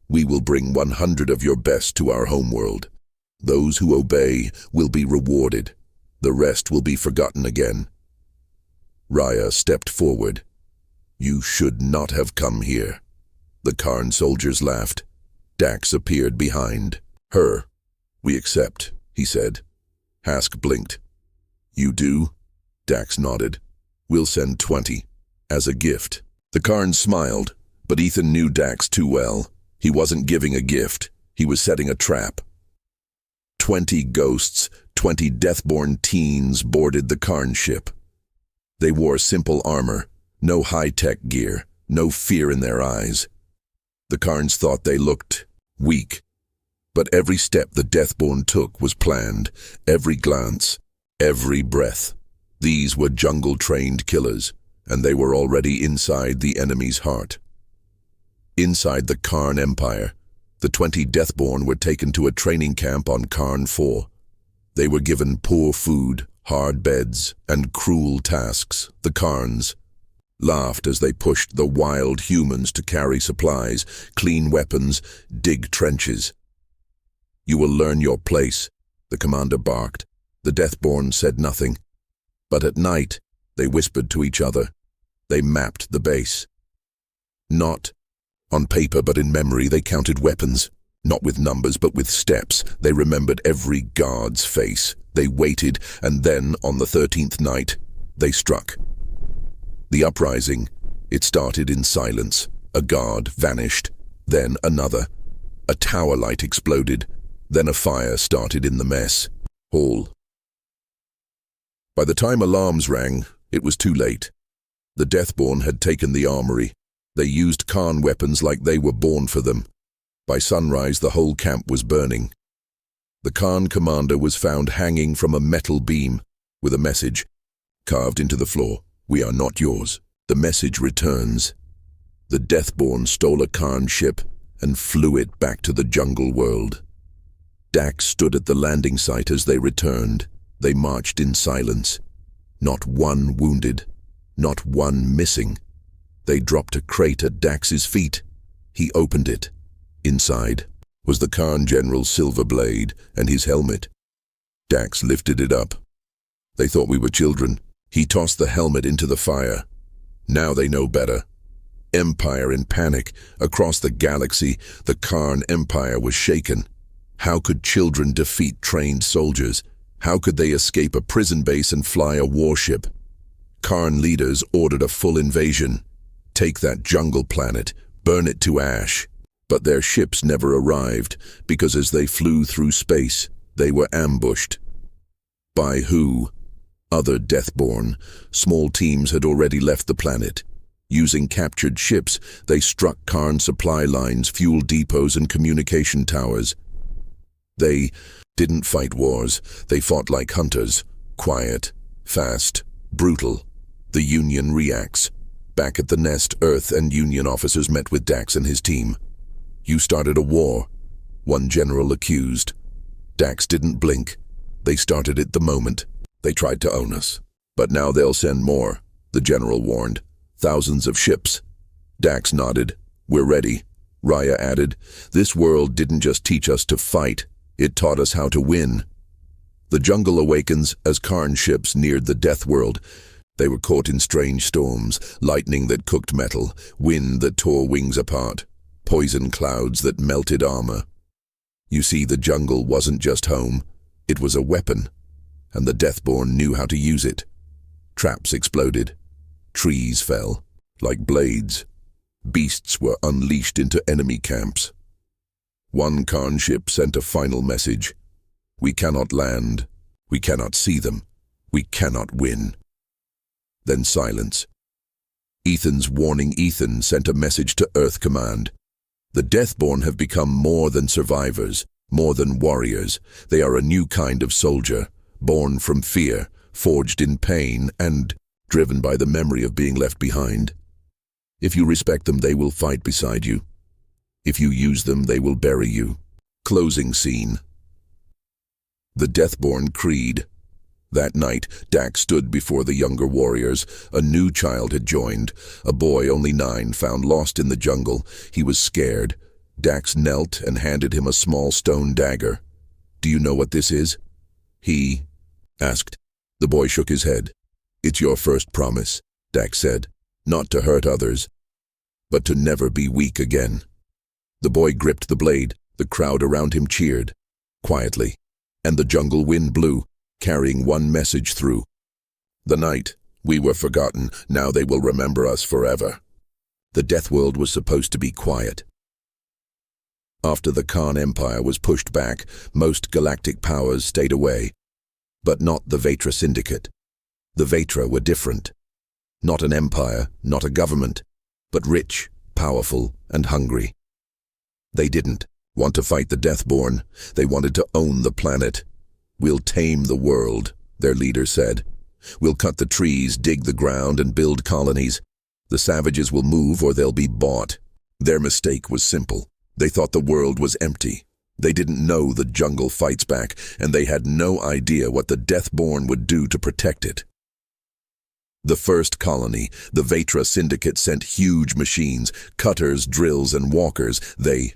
We will bring 100 of your best to our homeworld. Those who obey will be rewarded. The rest will be forgotten again. Raya stepped forward. You should not have come here. The Khan soldiers laughed. Dax appeared behind her. We accept, he said. Hask blinked. You do? Dax nodded. We'll send 20, as a gift. The Khan smiled, but Ethan knew Dax too well. He wasn't giving a gift. He was setting a trap. 20 ghosts, 20 Deathborn teens boarded the Khan ship. They wore simple armor, no high-tech gear, no fear in their eyes. The Karns thought they looked weak, but every step the Deathborn took was planned, every glance, every breath. These were jungle-trained killers, and they were already inside the enemy's heart. Inside the Karn Empire, the 20 Deathborn were taken to a training camp on Karn 4. They were given poor food, hard beds, and cruel tasks. The Karns laughed as they pushed the wild humans to carry supplies, clean weapons, dig trenches. "You will learn your place," the commander barked. The Deathborn said nothing. But at night, they whispered to each other. They mapped the base. Not on paper, but in memory, they counted weapons. Not with numbers, but with steps. They remembered every guard's face. They waited, and then, on the 13th night, they struck. The uprising, it started in silence. A guard vanished, then another. A tower light exploded, then a fire started in the mess hall. By the time alarms rang, it was too late. The Deathborn had taken the armory. They used Karn weapons like they were born for them. By sunrise, the whole camp was burning. The Karn commander was found hanging from a metal beam with a message carved into the floor. "We are not yours." The message returns. The Deathborn stole a Karn ship and flew it back to the jungle world. Dax stood at the landing site as they returned. They marched in silence. Not one wounded, not one missing. They dropped a crate at Dax's feet. He opened it. Inside was the Karn general's silver blade and his helmet. Dax lifted it up. "They thought we were children." He tossed the helmet into the fire. Now they know better. Empire in panic. Across the galaxy, the Karn Empire was shaken. How could children defeat trained soldiers? How could they escape a prison base and fly a warship? Karn leaders ordered a full invasion. Take that jungle planet, burn it to ash. But their ships never arrived, because as they flew through space, they were ambushed. By who? Other Deathborn. Small teams had already left the planet. Using captured ships, they struck Karn supply lines, fuel depots, and communication towers. They didn't fight wars. They fought like hunters. Quiet, fast, brutal. The Union reacts. Back at the nest, Earth and Union officers met with Dax and his team. "You started a war," one general accused. Dax didn't blink. "They started it the moment. They tried to own us. But now they'll send more," the general warned. "Thousands of ships." Dax nodded. "We're ready." Raya added, "This world didn't just teach us to fight. It taught us how to win." The jungle awakens as Karn ships neared the Deathworld. They were caught in strange storms, lightning that cooked metal, wind that tore wings apart, poison clouds that melted armor. You see, the jungle wasn't just home. It was a weapon, and the Deathborn knew how to use it. Traps exploded. Trees fell, like blades. Beasts were unleashed into enemy camps. One Karn ship sent a final message. "We cannot land. We cannot see them. We cannot win." Then silence. Ethan's warning Ethan sent a message to Earth Command. The Deathborn have become more than survivors, more than warriors. They are a new kind of soldier, born from fear, forged in pain, and driven by the memory of being left behind. If you respect them, they will fight beside you. If you use them, they will bury you. Closing scene. The Deathborn Creed. That night, Dax stood before the younger warriors. A new child had joined, a boy only 9, found lost in the jungle. He was scared. Dax knelt and handed him a small stone dagger. "Do you know what this is?" he asked. The boy shook his head. "It's your first promise," Dax said. "Not to hurt others, but to never be weak again." The boy gripped the blade. The crowd around him cheered, quietly, and the jungle wind blew, carrying one message through. "The night we were forgotten, now they will remember us forever." The Deathworld was supposed to be quiet. After the Karn Empire was pushed back, most galactic powers stayed away. But not the Vetra Syndicate. The Vetra were different. Not an empire, not a government, but rich, powerful, and hungry. They didn't want to fight the Deathborn. They wanted to own the planet. "We'll tame the world," their leader said. "We'll cut the trees, dig the ground, and build colonies. The savages will move or they'll be bought." Their mistake was simple. They thought the world was empty. They didn't know the jungle fights back, and they had no idea what the Deathborn would do to protect it. The first colony, the Vetra Syndicate, sent huge machines, cutters, drills, and walkers. They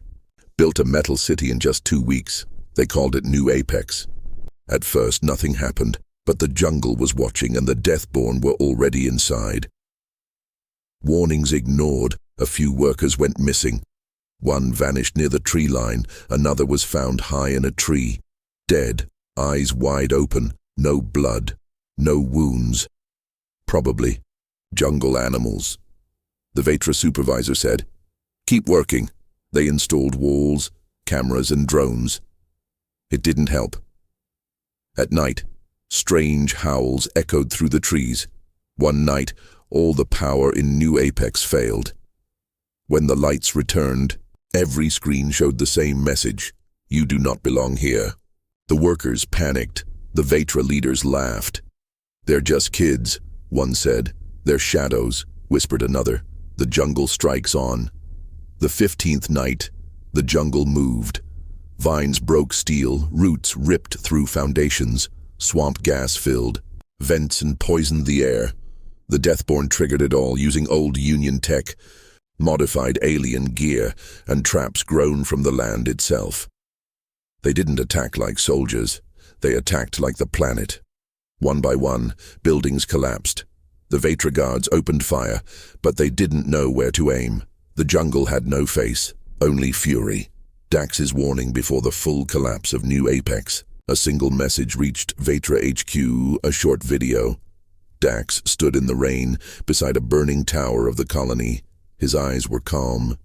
built a metal city in just 2 weeks. They called it New Apex. At first, nothing happened, but the jungle was watching and the Deathborn were already inside. Warnings ignored, a few workers went missing. One vanished near the tree line, another was found high in a tree, dead, eyes wide open, no blood, no wounds. Probably jungle animals. The Vetra supervisor said, "Keep working." They installed walls, cameras, and drones. It didn't help. At night, strange howls echoed through the trees. One night, all the power in New Apex failed. When the lights returned, every screen showed the same message: "You do not belong here." The workers panicked. The Vetra leaders laughed. "They're just kids," one said. "They're shadows," whispered another. "The jungle strikes on." The 15th night, the jungle moved. Vines broke steel, roots ripped through foundations, swamp gas filled, vents and poisoned the air. The Deathborn triggered it all using old Union tech, modified alien gear, and traps grown from the land itself. They didn't attack like soldiers. They attacked like the planet. One by one, buildings collapsed. The Vetra guards opened fire, but they didn't know where to aim. The jungle had no face, only fury. Dax's warning before the full collapse of New Apex. A single message reached Vetra HQ, a short video. Dax stood in the rain beside a burning tower of the colony. His eyes were calm,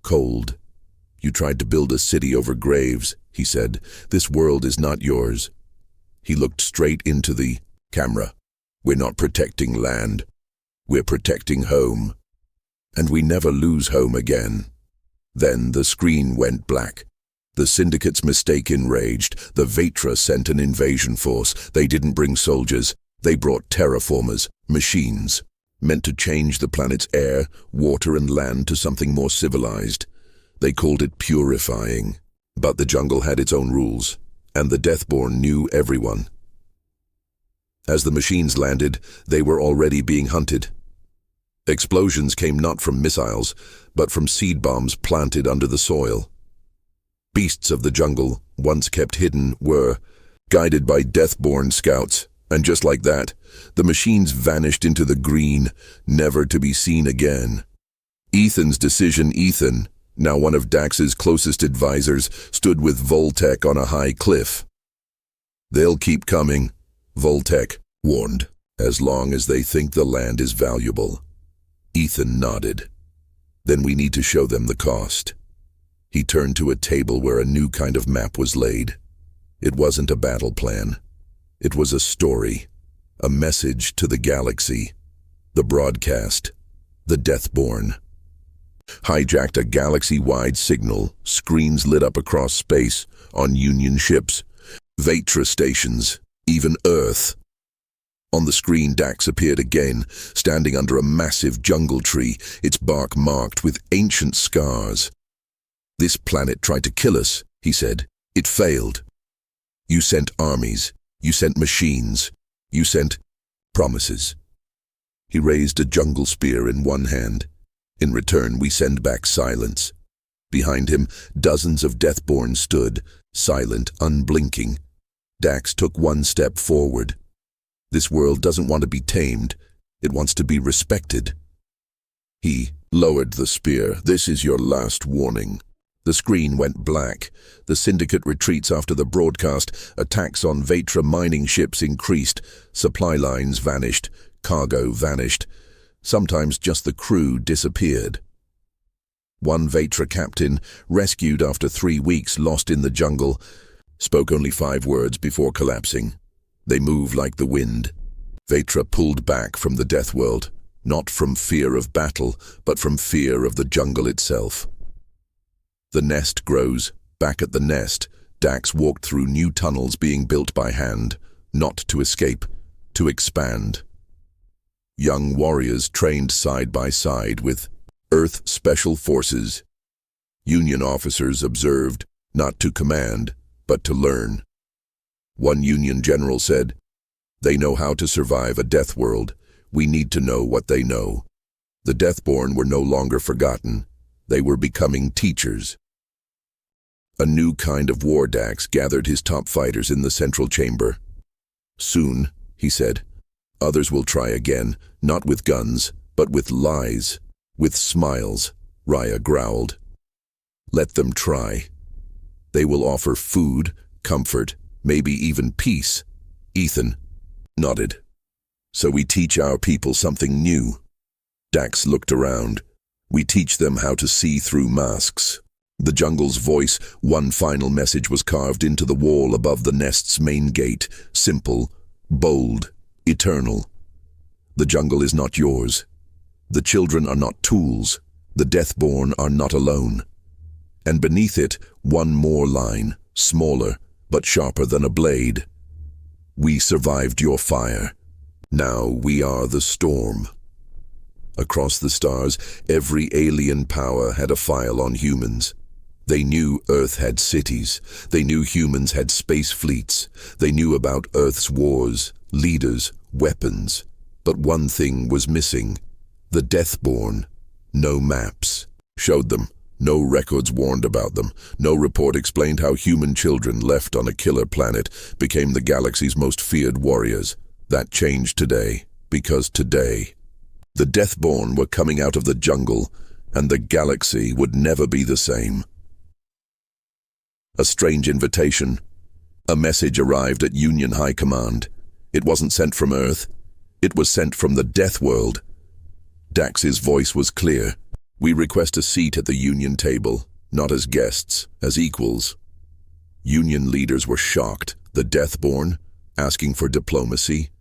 cold. "You tried to build a city over graves," he said. "This world is not yours." He looked straight into the camera. "We're not protecting land. We're protecting home. And we never lose home again." Then the screen went black. The Syndicate's mistake enraged. The Vetra sent an invasion force. They didn't bring soldiers. They brought terraformers, machines, meant to change the planet's air, water, and land to something more civilized. They called it purifying. But the jungle had its own rules, and the Deathborn knew everyone. As the machines landed, they were already being hunted. Explosions came not from missiles, but from seed bombs planted under the soil. Beasts of the jungle, once kept hidden, were guided by Deathborn scouts, and just like that, the machines vanished into the green, never to be seen again. Ethan's decision. Ethan, now one of Dax's closest advisors, stood with Voltec on a high cliff. "They'll keep coming," Voltec warned, "as long as they think the land is valuable." Ethan nodded. "Then we need to show them the cost." He turned to a table where a new kind of map was laid. It wasn't a battle plan. It was a story, a message to the galaxy. The broadcast, the Deathborn, hijacked a galaxy-wide signal. Screens lit up across space, on Union ships, Vetra stations, even Earth. On the screen, Dax appeared again, standing under a massive jungle tree, its bark marked with ancient scars. "This planet tried to kill us," he said. "It failed. You sent armies. You sent machines. You sent promises." He raised a jungle spear in one hand. "In return, we send back silence." Behind him, dozens of Deathborn stood, silent, unblinking. Dax took one step forward. "This world doesn't want to be tamed. It wants to be respected." He lowered the spear. "This is your last warning." The screen went black. The Syndicate retreats after the broadcast. Attacks on Vetra mining ships increased. Supply lines vanished. Cargo vanished. Sometimes just the crew disappeared. One Vetra captain, rescued after 3 weeks lost in the jungle, spoke only 5 words before collapsing. "They move like the wind." Vetra pulled back from the Deathworld, not from fear of battle, but from fear of the jungle itself. The nest grows. Back at the nest, Dax walked through new tunnels being built by hand, not to escape, to expand. Young warriors trained side by side with Earth Special Forces. Union officers observed, not to command, but to learn. One Union general said, "They know how to survive a death world. We need to know what they know." The Deathborn were no longer forgotten. They were becoming teachers. A new kind of war Dax gathered his top fighters in the central chamber. "Soon," he said, "others will try again, not with guns, but with lies, with smiles," Raya growled. "Let them try. They will offer food, comfort, maybe even peace." Ethan nodded. "So we teach our people something new." Dax looked around. "We teach them how to see through masks." The jungle's voice, one final message was carved into the wall above the nest's main gate, simple, bold, eternal. The jungle is not yours. The children are not tools. The Deathborn are not alone. And beneath it, one more line, smaller, but sharper than a blade. "We survived your fire. Now we are the storm." Across the stars, every alien power had a file on humans. They knew Earth had cities. They knew humans had space fleets. They knew about Earth's wars, leaders, weapons. But one thing was missing. The Deathborn. No maps showed them. No records warned about them. No report explained how human children left on a killer planet became the galaxy's most feared warriors. That changed today, because today, the Deathborn were coming out of the jungle, and the galaxy would never be the same. A strange invitation. A message arrived at Union High Command. It wasn't sent from Earth. It was sent from the Deathworld. Dax's voice was clear. "We request a seat at the Union table, not as guests, as equals." Union leaders were shocked. The Deathborn, asking for diplomacy.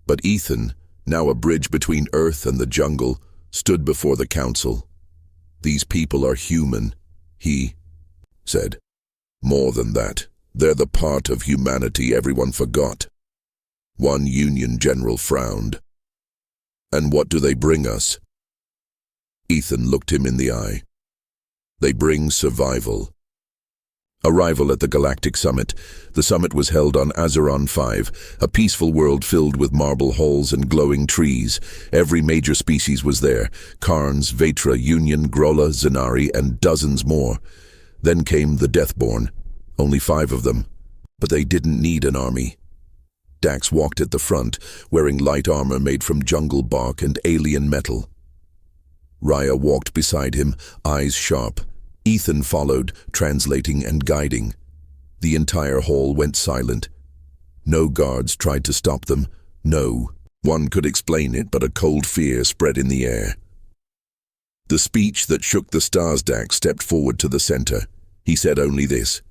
But Ethan, now a bridge between Earth and the jungle, stood before the council. "These people are human," he said. "More than that, they're the part of humanity everyone forgot." One Union general frowned. "And what do they bring us?" Ethan looked him in the eye. "They bring survival." Arrival at the Galactic Summit. The summit was held on Azeron 5, a peaceful world filled with marble halls and glowing trees. Every major species was there: Karns, Vetra, Union, Grolla, Zenari, and dozens more. Then came the Deathborn. Only 5 of them. But they didn't need an army. Dax walked at the front, wearing light armor made from jungle bark and alien metal. Raya walked beside him, eyes sharp. Ethan followed, translating and guiding. The entire hall went silent. No guards tried to stop them. No one could explain it, but a cold fear spread in the air. The speech that shook the stars. Dax stepped forward to the center. He said only this: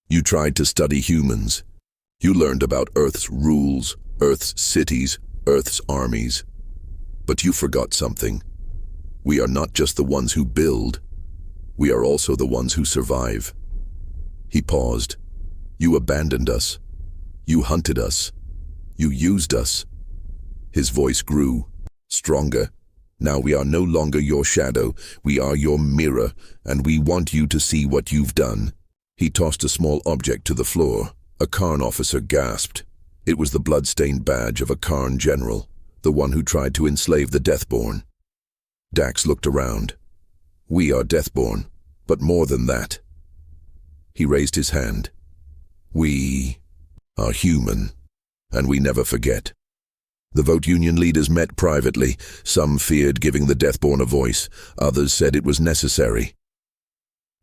"You tried to study humans. You learned about Earth's rules, Earth's cities, Earth's armies. But you forgot something. We are not just the ones who build. We are also the ones who survive." He paused. "You abandoned us. You hunted us. You used us." His voice grew, stronger. "Now we are no longer your shadow. We are your mirror, and we want you to see what you've done." He tossed a small object to the floor. A Karn officer gasped. It was the blood-stained badge of a Karn general, the one who tried to enslave the Deathborn. Dax looked around. "We are Deathborn, but more than that." He raised his hand. "We are human, and we never forget." The Vote Union leaders met privately. Some feared giving the Deathborn a voice. Others said it was necessary.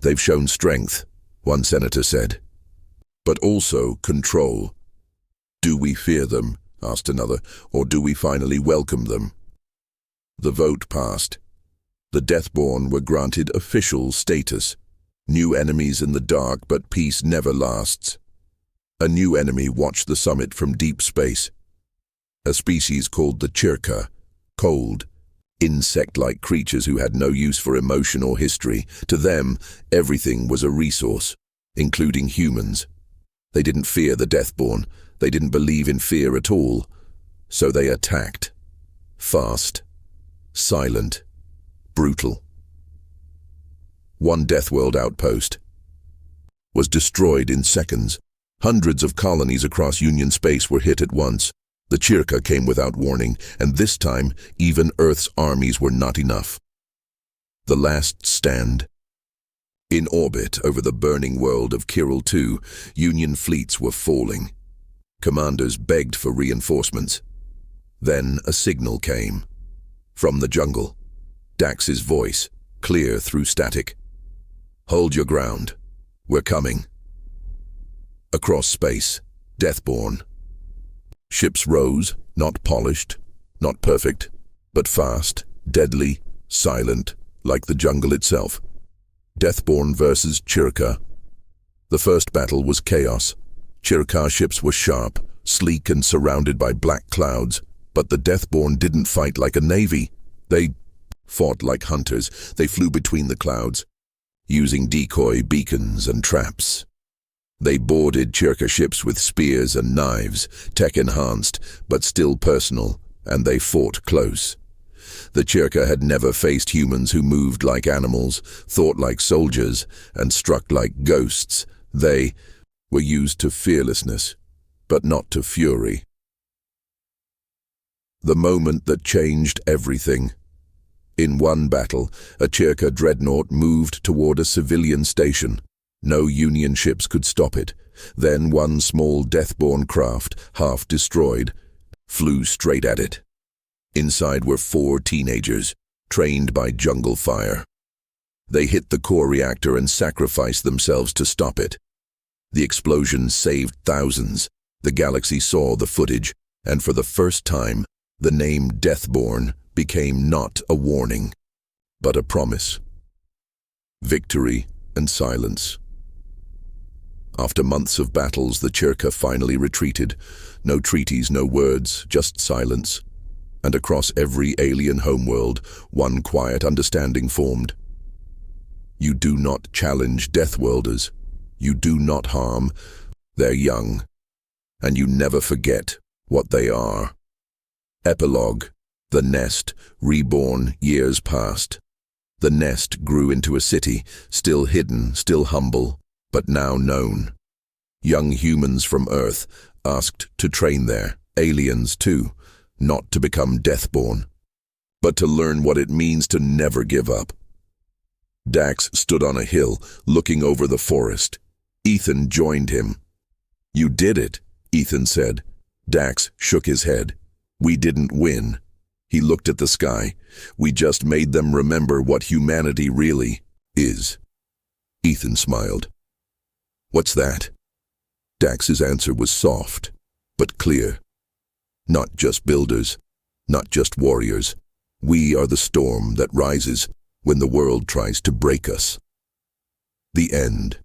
"They've shown strength," one senator said, "but also control." "Do we fear them?" asked another, "or do we finally welcome them?" The vote passed. The Deathborn were granted official status. New enemies in the dark, but peace never lasts. A new enemy watched the summit from deep space. a species called the chirka, cold, insect-like creatures who had no use for emotion or history. To them, everything was a resource, including humans. They didn't fear the Deathborn. They didn't believe in fear at all. So they attacked. Fast, silent, brutal. One Deathworld outpost was destroyed in seconds. Hundreds of colonies across Union space were hit at once. The Chirka came without warning, and this time, even Earth's armies were not enough. The last stand. In orbit over the burning world of Kiral II, Union fleets were falling. Commanders begged for reinforcements. Then a signal came. From the jungle. Dax's voice, clear through static. "Hold your ground. We're coming." Across space, Deathborn. Ships rose, not polished, not perfect, but fast, deadly, silent, like the jungle itself. Deathborn versus Chirka. The first battle was chaos. Chirka ships were sharp, sleek and surrounded by black clouds, but the Deathborn didn't fight like a navy. They fought like hunters. They flew between the clouds, using decoy beacons and traps. They boarded Chirka ships with spears and knives, tech-enhanced, but still personal, and they fought close. The Chirka had never faced humans who moved like animals, thought like soldiers, and struck like ghosts. They were used to fearlessness, but not to fury. The moment that changed everything. In one battle, a Chirka dreadnought moved toward a civilian station. No Union ships could stop it. Then one small Deathborn craft, half destroyed, flew straight at it. Inside were 4 teenagers, trained by jungle fire. They hit the core reactor and sacrificed themselves to stop it. The explosion saved thousands. The galaxy saw the footage, and for the first time, the name Deathborn became not a warning, but a promise. Victory and silence. After months of battles, the Chirka finally retreated. No treaties, no words, just silence. And across every alien homeworld, one quiet understanding formed. You do not challenge Deathworlders. You do not harm. They're young. And you never forget what they are. Epilogue. The nest, reborn years past. The nest grew into a city, still hidden, still humble, but now known. Young humans from Earth asked to train there, aliens too, not to become Deathborn, but to learn what it means to never give up. Dax stood on a hill, looking over the forest. Ethan joined him. "You did it," Ethan said. Dax shook his head. "We didn't win." He looked at the sky. "We just made them remember what humanity really is." Ethan smiled. "What's that?" Dax's answer was soft, but clear. "Not just builders, not just warriors. We are the storm that rises when the world tries to break us." The end.